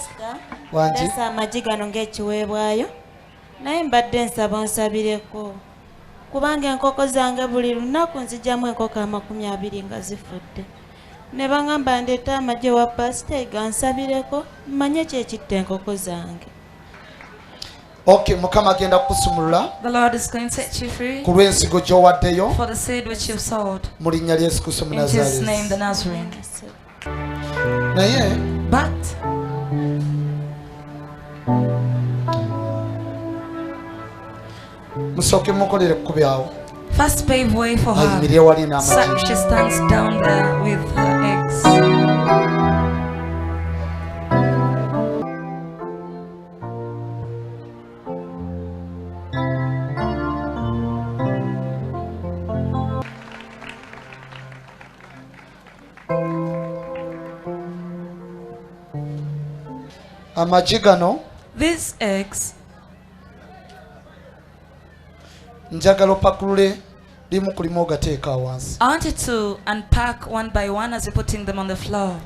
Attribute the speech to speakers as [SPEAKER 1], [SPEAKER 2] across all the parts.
[SPEAKER 1] Pastor. Ndesa amagi gano ng'ekiweebwayo. Naye mbadde nsaba onsabireko. Kubanga enkoko zange buli lunaku nzijjamu enkoko 20 nga zifudde. Ne bangamba ndeeta amagi wa Pastor gansabireko mmanye kyekitta enkoko zange.
[SPEAKER 2] Okay, Mukama agenda kukusumulula.
[SPEAKER 1] The Lord is going to set you free.
[SPEAKER 2] Ku lw'ensigo gy'owaddeyo.
[SPEAKER 1] For the seed which you've sowed.
[SPEAKER 2] Mu linnya lya Yesu Kristo Munazaaleti.
[SPEAKER 1] In His name, the Nazarene.
[SPEAKER 2] Naye.
[SPEAKER 1] But.
[SPEAKER 2] Musooke mukolere kkubyawo.
[SPEAKER 1] First pave way for her.
[SPEAKER 2] Ayimirire wali n'amagi.
[SPEAKER 1] She stands down there with her eggs.
[SPEAKER 2] Amagi gano.
[SPEAKER 1] These eggs.
[SPEAKER 2] Njagala opakulule limu ku limu ogateeka wansi.
[SPEAKER 1] I want you to unpack one by one as you're putting them on the floor.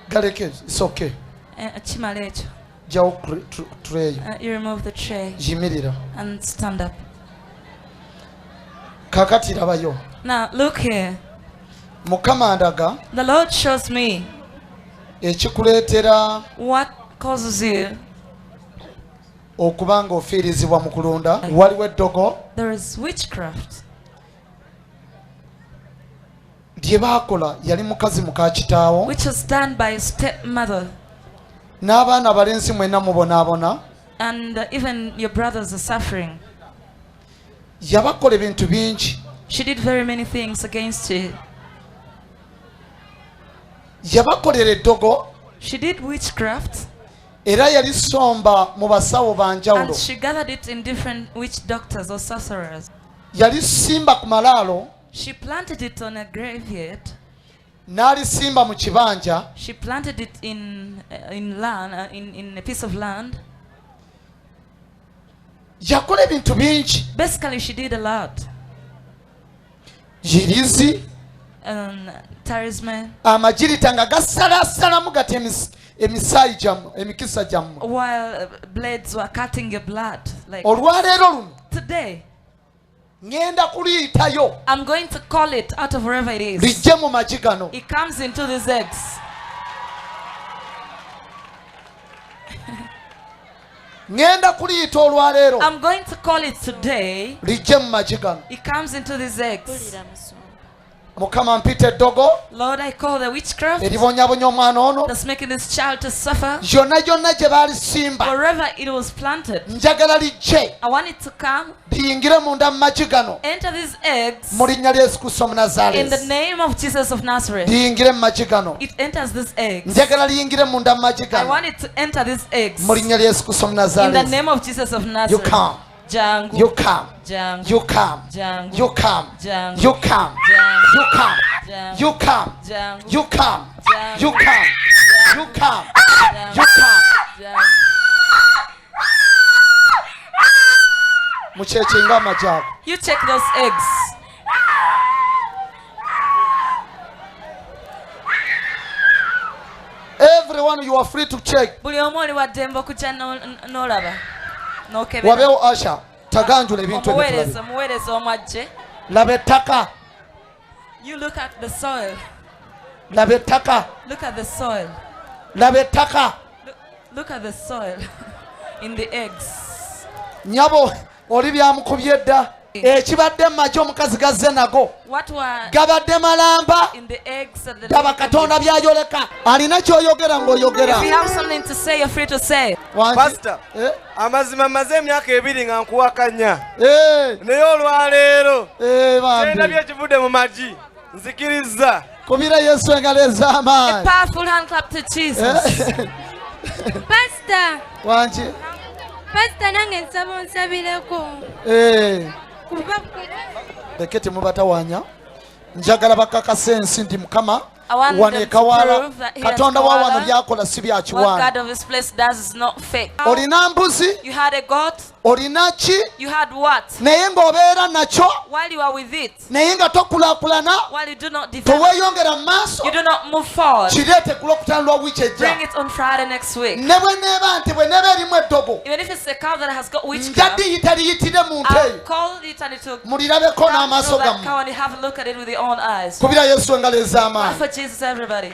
[SPEAKER 2] Galeke, it's okay.
[SPEAKER 1] You remove the tray and stand up.
[SPEAKER 2] Kakati rabayo.
[SPEAKER 1] Now look here.
[SPEAKER 2] Mukama andaga.
[SPEAKER 1] The Lord shows me
[SPEAKER 2] ekikuleetera
[SPEAKER 1] what causes you
[SPEAKER 2] okubanga ofiirizibwa mu kulunda. Waliwo eddogo.
[SPEAKER 1] There is witchcraft.
[SPEAKER 2] Lye baakola yali mukazi muka kitaawo.
[SPEAKER 1] Which was done by a stepmother.
[SPEAKER 2] N'abaana balenzi mwenna mubonaabona.
[SPEAKER 1] And even your brothers are suffering.
[SPEAKER 2] Yabakola ebintu bingi.
[SPEAKER 1] She did very many things against you.
[SPEAKER 2] Yabakolera eddogo.
[SPEAKER 1] She did witchcraft.
[SPEAKER 2] Era yali somba mu basawo banjawulo.
[SPEAKER 1] And she gathered it in different witch doctors or sorcerers.
[SPEAKER 2] Yali simba ku malaalo.
[SPEAKER 1] She planted it on a graveyard.
[SPEAKER 2] N'ali simba mu kibanja.
[SPEAKER 1] She planted it in land, in a piece of land.
[SPEAKER 2] Yakola ebintu bingi.
[SPEAKER 1] Basically, she did a lot.
[SPEAKER 2] Jirizi.
[SPEAKER 1] Talisman.
[SPEAKER 2] Amagirita nga gasalasalamu gati emisaayi gyammwe, emikisa gyammwe.
[SPEAKER 1] While blades were cutting your blood. Like
[SPEAKER 2] olwaleero luno.
[SPEAKER 1] Today.
[SPEAKER 2] Ngenda kuliyitayo.
[SPEAKER 1] I'm going to call it out of wherever it is.
[SPEAKER 2] Lijje mu magi gano.
[SPEAKER 1] It comes into these eggs.
[SPEAKER 2] Ngenda kuliyita olwaleero.
[SPEAKER 1] I'm going to call it today.
[SPEAKER 2] Lijje mu magi gano.
[SPEAKER 1] It comes into these eggs.
[SPEAKER 2] Mukama mpita eddogo.
[SPEAKER 1] Lord, I call the witchcraft
[SPEAKER 2] eribonyabonya omwana ono.
[SPEAKER 1] that's making this child to suffer.
[SPEAKER 2] Yonna gyonna gye baalisimba.
[SPEAKER 1] Wherever it was planted.
[SPEAKER 2] Njagala lijje.
[SPEAKER 1] I want it to come.
[SPEAKER 2] Liyingire munda mu magi gano.
[SPEAKER 1] Enter these eggs.
[SPEAKER 2] Mu linnya lya Yesu Kristo Munazaaleti.
[SPEAKER 1] In the name of Jesus of Nazareth.
[SPEAKER 2] Liyingire mu magi gano.
[SPEAKER 1] It enters these eggs.
[SPEAKER 2] Njagala liyingire munda mu magi gano.
[SPEAKER 1] I want it to enter these eggs.
[SPEAKER 2] Mu linnya lya Yesu Kristo Munazaaleti.
[SPEAKER 1] In the name of Jesus of Nazareth.
[SPEAKER 2] You come.
[SPEAKER 1] Jangu.
[SPEAKER 2] You come.
[SPEAKER 1] Jangu.
[SPEAKER 2] You come.
[SPEAKER 1] Jangu.
[SPEAKER 2] You come.
[SPEAKER 1] Jangu.
[SPEAKER 2] You come.
[SPEAKER 1] Jangu.
[SPEAKER 2] You come.
[SPEAKER 1] Jangu.
[SPEAKER 2] You come.
[SPEAKER 1] Jangu.
[SPEAKER 2] You come.
[SPEAKER 1] Jangu.
[SPEAKER 2] You come. You come.
[SPEAKER 1] Jangu.
[SPEAKER 2] You come.
[SPEAKER 1] Jangu.
[SPEAKER 2] Mukyekyenga amajaago.
[SPEAKER 1] You check those eggs.
[SPEAKER 2] Everyone, you are free to check.
[SPEAKER 1] Buli omu oli waddembe okujja n'olaba.
[SPEAKER 2] Wabeewo Asha, taganjula ebintu ebyo.
[SPEAKER 1] Omuweereza omwajje.
[SPEAKER 2] Laba ettaka.
[SPEAKER 1] You look at the soil.
[SPEAKER 2] Laba ettaka.
[SPEAKER 1] Look at the soil.
[SPEAKER 2] Laba ettaka.
[SPEAKER 1] Look at the soil in the eggs.
[SPEAKER 2] Nyabo oli byamukubye dda. Ekibadde mu magi omukazi gazze nago. Gabadde malamba. Gaba Katonda byayoleka. Alina ky'oyogera ng'oyogera.
[SPEAKER 1] If you have something to say, you're free to say.
[SPEAKER 3] Pastor, amazima maze emyaka 2 nga nkuwakanya. Naye olwaleero kyendabye ekivudde mu magi nzikiriza.
[SPEAKER 2] Kubira Yesu engalo ez'amaanyi.
[SPEAKER 1] A powerful hand clap to Jesus.
[SPEAKER 4] Pastor.
[SPEAKER 2] Wanki.
[SPEAKER 4] Pastor nange nsaba onsabireko.
[SPEAKER 2] Leke temubatawaanya. Njagala bakakasa ensi nti Mukama wane Kawaala Katonda wa wano byakola si bya
[SPEAKER 5] What
[SPEAKER 2] kiwaani.
[SPEAKER 5] God of this place does is not fake.
[SPEAKER 2] Olina mbuzi,
[SPEAKER 5] You had a goat.
[SPEAKER 2] olina ki,
[SPEAKER 5] You had what?
[SPEAKER 2] naye ng'obeera nakyo,
[SPEAKER 5] While you are with it,
[SPEAKER 2] naye nga tokulaakulana,
[SPEAKER 5] while you do not develop,
[SPEAKER 2] teweeyongera mu maaso,
[SPEAKER 5] you do not move forward.
[SPEAKER 2] kireete ku Lwokutaano lwa wiiki
[SPEAKER 5] Bring
[SPEAKER 2] ejja.
[SPEAKER 5] it on Friday next week.
[SPEAKER 2] Ne bwe neeba nti bwe neeba erimu eddogo,
[SPEAKER 5] Even if it's a cow that has got witchcraft,
[SPEAKER 2] njadiyita liyitire mu nte
[SPEAKER 5] I'll
[SPEAKER 2] eyo,
[SPEAKER 5] call it and it will
[SPEAKER 2] mulirabeko
[SPEAKER 5] come to
[SPEAKER 2] n'amaaso
[SPEAKER 5] know that
[SPEAKER 2] gammwe.
[SPEAKER 5] cow and you have a look at it with your own eyes.
[SPEAKER 2] Kubira Yesu engalo ez'amaanyi.
[SPEAKER 5] For Jesus, everybody.